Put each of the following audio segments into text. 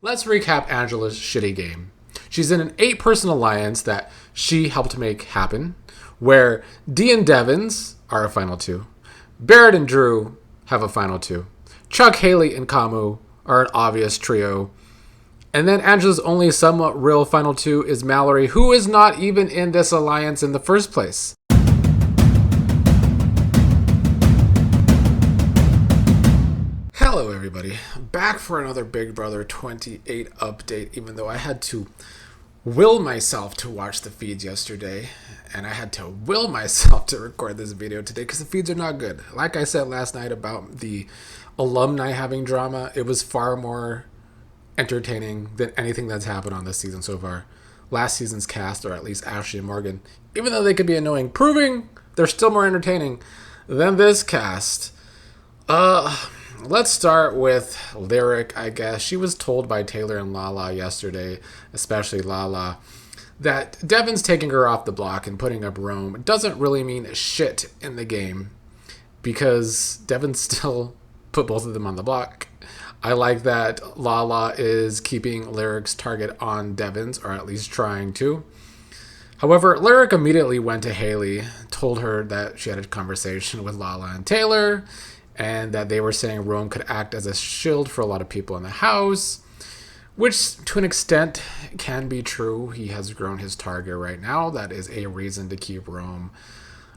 Let's recap Angela's shitty game. She's in an 8-person alliance that she helped make happen, where Dee and Devins are a final 2. Barrett and Drew have a final 2. Chuk, Haley, and Kamu are an obvious trio. And then Angela's only somewhat real final 2 is Mallory, who is not even in this alliance in the first place. Hello everybody, back for another Big Brother 28 update, even though I had to will myself to watch the feeds yesterday, and I had to will myself to record this video today because the feeds are not good. Like I said last night about the alumni having drama, it was far more entertaining than anything that's happened on this season so far. Last season's cast, or at least Ashley and Morgan, even though they could be annoying, proving they're still more entertaining than this cast. Let's start with Lyric, I guess. She was told by Taylor and Lala yesterday, especially Lala, that Devin's taking her off the block and putting up Rome doesn't really mean shit in the game because Devin still put both of them on the block. I like that Lala is keeping Lyric's target on Devin's, or at least trying to. However, Lyric immediately went to Haley, told her that she had a conversation with Lala and Taylor, and that they were saying Rome could act as a shield for a lot of people in the house, which to an extent can be true. He has grown his target right now. That is a reason to keep Rome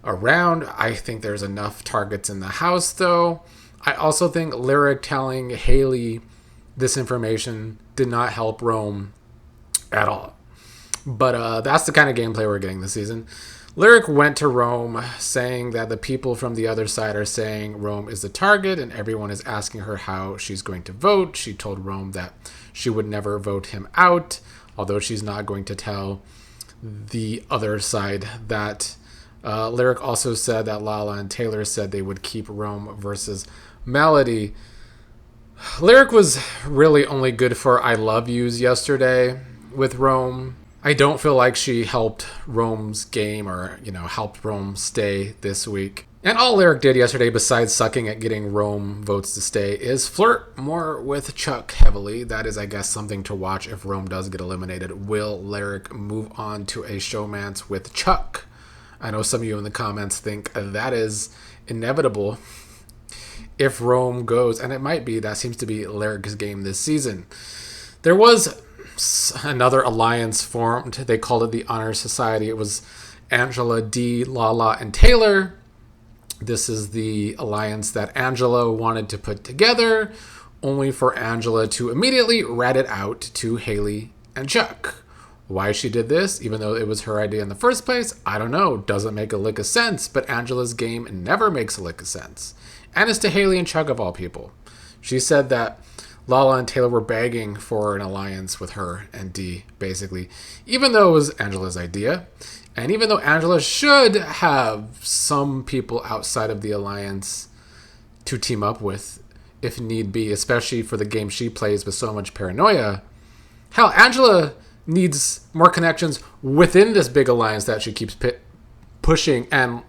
around. I think there's enough targets in the house, though. I also think Lyric telling Haley this information did not help Rome at all. But that's the kind of gameplay we're getting this season. Lyric went to Rome saying that the people from the other side are saying Rome is the target and everyone is asking her how she's going to vote. She told Rome that she would never vote him out, although she's not going to tell the other side that. Lyric also said that Lala and Taylor said they would keep Rome versus Melody. Lyric was really only good for I love yous yesterday with Rome. I don't feel like she helped Rome's game or, helped Rome stay this week. And all Lyric did yesterday, besides sucking at getting Rome votes to stay, is flirt more with Chuk heavily. That is, I guess, something to watch if Rome does get eliminated. Will Lyric move on to a showmance with Chuk? I know some of you in the comments think that is inevitable if Rome goes, and it might be. That seems to be Lyric's game this season. There was another alliance formed. They called it the Honor Society. It was Angela, Dee, Lala, and Taylor. This is the alliance that Angela wanted to put together, only for Angela to immediately rat it out to Haley and Chuk. Why she did this, even though it was her idea in the first place, I don't know. Doesn't make a lick of sense, but Angela's game never makes a lick of sense. And it's to Haley and Chuk of all people. She said that Lala and Taylor were begging for an alliance with her and Dee, basically, even though it was Angela's idea. And even though Angela should have some people outside of the alliance to team up with, if need be, especially for the game she plays with so much paranoia. Hell, Angela needs more connections within this big alliance that she keeps pushing and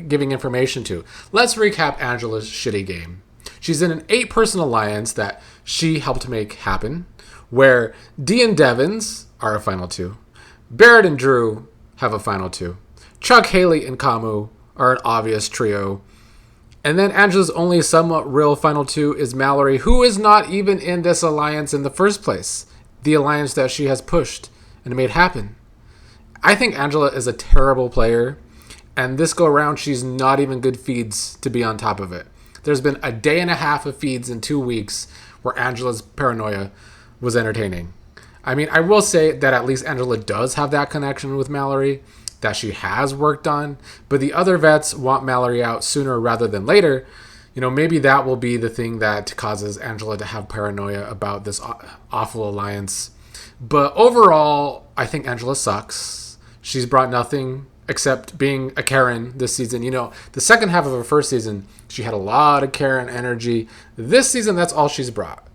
giving information to. Let's recap Angela's shitty game. She's in an 8-person alliance that she helped make happen, where Dee and Devins are a final 2. Barrett and Drew have a final 2. Chuk, Haley, and Kamu are an obvious trio. And then Angela's only somewhat real final 2 is Mallory, who is not even in this alliance in the first place. The alliance that she has pushed and made happen. I think Angela is a terrible player, and this go around, she's not even good feeds to be on top of it. There's been a day and a half of feeds in 2 weeks where Angela's paranoia was entertaining. I mean, I will say that at least Angela does have that connection with Mallory that she has worked on, but the other vets want Mallory out sooner rather than later. Maybe that will be the thing that causes Angela to have paranoia about this awful alliance. But overall, I think Angela sucks. She's brought nothing except being a Karen this season. The second half of her first season, she had a lot of Karen energy. This season, that's all she's brought.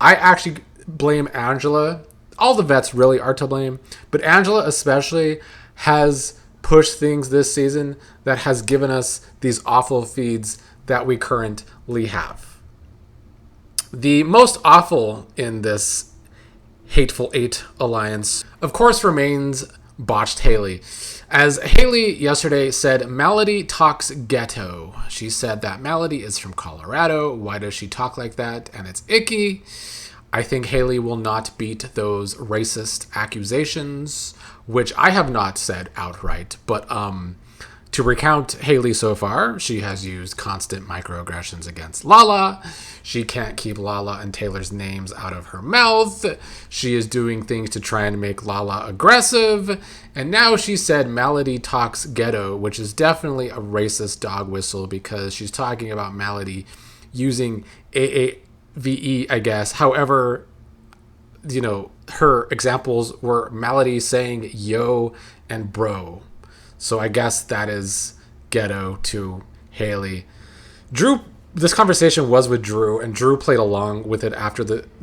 I actually blame Angela. All the vets really are to blame, but Angela especially has pushed things this season that has given us these awful feeds that we currently have. The most awful in this Hateful Eight alliance, of course, remains botched Haley. As Haley yesterday said, Melody talks ghetto. She said that Melody is from Colorado. Why does she talk like that? And it's icky. I think Haley will not beat those racist accusations, which I have not said outright. But to recount Haley so far, she has used constant microaggressions against Lala. She can't keep Lala and Taylor's names out of her mouth. She is doing things to try and make Lala aggressive. And now she said Melody talks ghetto, which is definitely a racist dog whistle because she's talking about Melody using AAVE, I guess. However, her examples were Melody saying yo and bro. So I guess that is ghetto to Haley. This conversation was with Drew, and Drew played along with it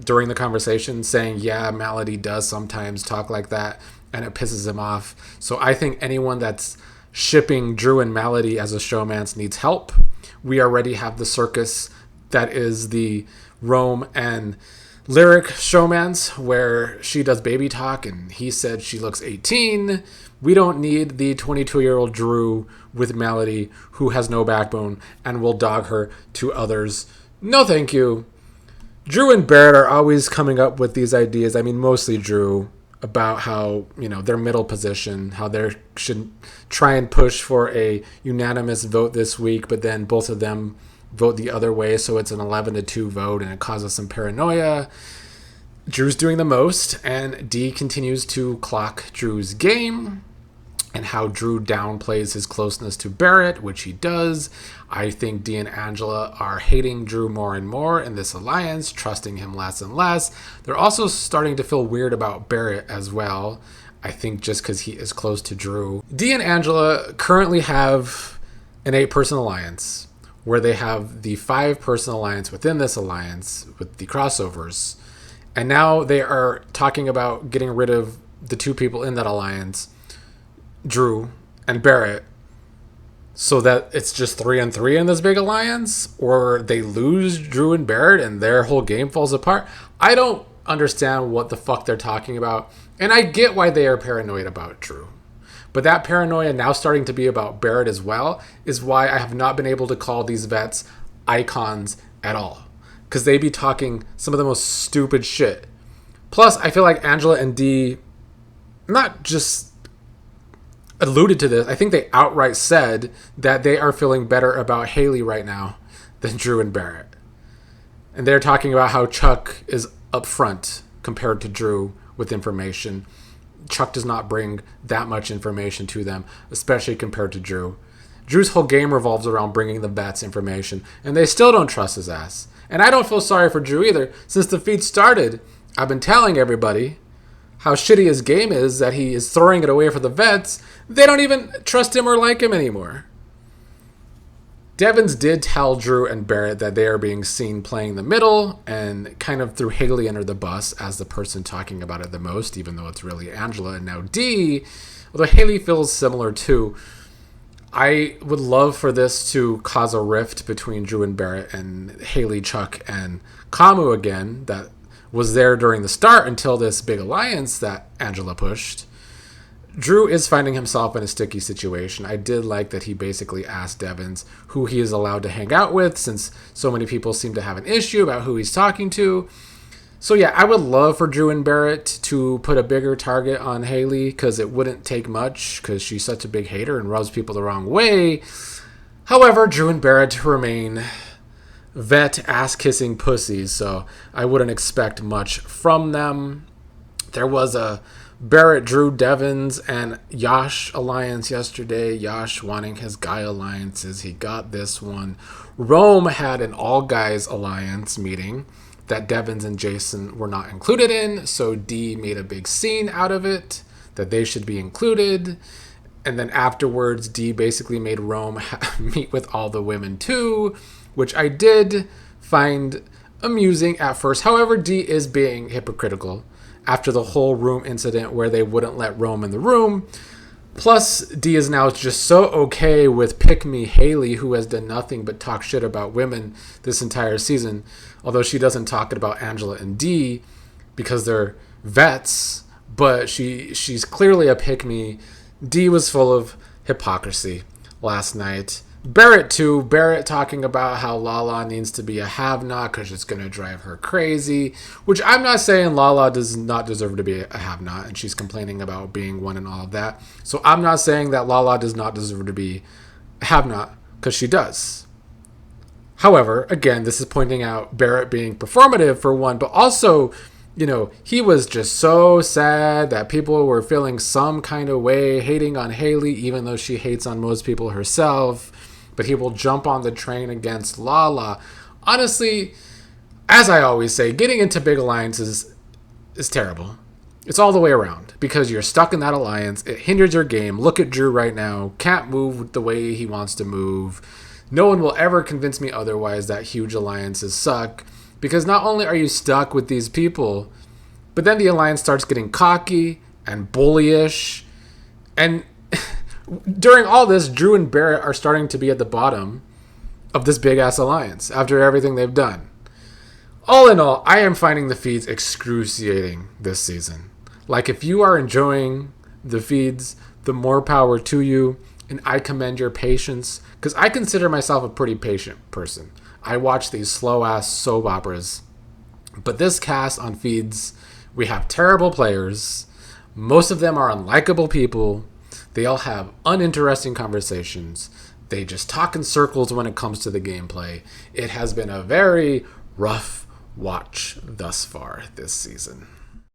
during the conversation, saying, yeah, Melody does sometimes talk like that, and it pisses him off. So I think anyone that's shipping Drew and Melody as a showmance needs help. We already have the circus that is the Rome and Lyric showmance, where she does baby talk, and he said she looks 18. We don't need the 22-year-old Drew with Melody, who has no backbone and will dog her to others. No, thank you. Drew and Barrett are always coming up with these ideas. I mean, mostly Drew, about how, their middle position, how they should try and push for a unanimous vote this week, but then both of them vote the other way, so it's an 11-2 vote, and it causes some paranoia. Drew's doing the most, and Dee continues to clock Drew's game and how Drew downplays his closeness to Barrett, which he does. I think Dee and Angela are hating Drew more and more in this alliance, trusting him less and less. They're also starting to feel weird about Barrett as well, I think just because he is close to Drew. Dee and Angela currently have an 8-person alliance, where they have the 5-person alliance within this alliance with the crossovers. And now they are talking about getting rid of the 2 people in that alliance, Drew and Barrett, so that it's just 3-3 in this big alliance, or they lose Drew and Barrett and their whole game falls apart. I don't understand what the fuck they're talking about. And I get why they are paranoid about Drew. But that paranoia now starting to be about Barrett as well is why I have not been able to call these vets icons at all. Because they be talking some of the most stupid shit. Plus, I feel like Angela and Dee not just alluded to this. I think they outright said that they are feeling better about Haley right now than Drew and Barrett. And they're talking about how Chuk is upfront compared to Drew with information. Chuk does not bring that much information to them, especially compared to Drew. Drew's whole game revolves around bringing the vets information, and they still don't trust his ass. And I don't feel sorry for Drew either. Since the feed started, I've been telling everybody how shitty his game is, that he is throwing it away for the vets. They don't even trust him or like him anymore. Devins did tell Drew and Barrett that they are being seen playing the middle, and kind of threw Haley under the bus as the person talking about it the most, even though it's really Angela and now Dee. Although Haley feels similar too. I would love for this to cause a rift between Drew and Barrett and Haley, Chuk, and Kamu again, that was there during the start until this big alliance that Angela pushed. Drew is finding himself in a sticky situation. I did like that he basically asked Devins who he is allowed to hang out with, since so many people seem to have an issue about who he's talking to. So yeah, I would love for Drew and Barrett to put a bigger target on Haley, because it wouldn't take much, because she's such a big hater and rubs people the wrong way. However, Drew and Barrett remain vet ass-kissing pussies, so I wouldn't expect much from them. There was a Barrett, Drew, Devins, and Yash alliance yesterday. Yash wanting his guy alliances. He got this one. Rome had an all-guys alliance meeting that Devins and Jason were not included in, so Dee made a big scene out of it, that they should be included. And then afterwards, Dee basically made Rome meet with all the women too, which I did find amusing at first. However, Dee is being hypocritical after the whole room incident where they wouldn't let Rome in the room. Plus, Dee is now just so okay with Pick Me Haley, who has done nothing but talk shit about women this entire season, although she doesn't talk about Angela and Dee because they're vets, but she's clearly a pick-me. D was full of hypocrisy last night. Barrett too. Barrett talking about how Lala needs to be a have-not because it's going to drive her crazy, which I'm not saying Lala does not deserve to be a have-not, and she's complaining about being one and all of that. So I'm not saying that Lala does not deserve to be a have-not, because she does. However, again, this is pointing out Barrett being performative for one, but also, he was just so sad that people were feeling some kind of way, hating on Haley, even though she hates on most people herself. But he will jump on the train against Lala. Honestly, as I always say, getting into big alliances is terrible. It's all the way around, because you're stuck in that alliance. It hinders your game. Look at Drew right now. Can't move the way he wants to move. No one will ever convince me otherwise that huge alliances suck, because not only are you stuck with these people, but then the alliance starts getting cocky and bullyish. And during all this, Drew and Barrett are starting to be at the bottom of this big-ass alliance after everything they've done. All in all, I am finding the feeds excruciating this season. Like, if you are enjoying the feeds, the more power to you, and I commend your patience, because I consider myself a pretty patient person. I watch these slow-ass soap operas. But this cast on feeds, we have terrible players. Most of them are unlikable people. They all have uninteresting conversations. They just talk in circles when it comes to the gameplay. It has been a very rough watch thus far this season.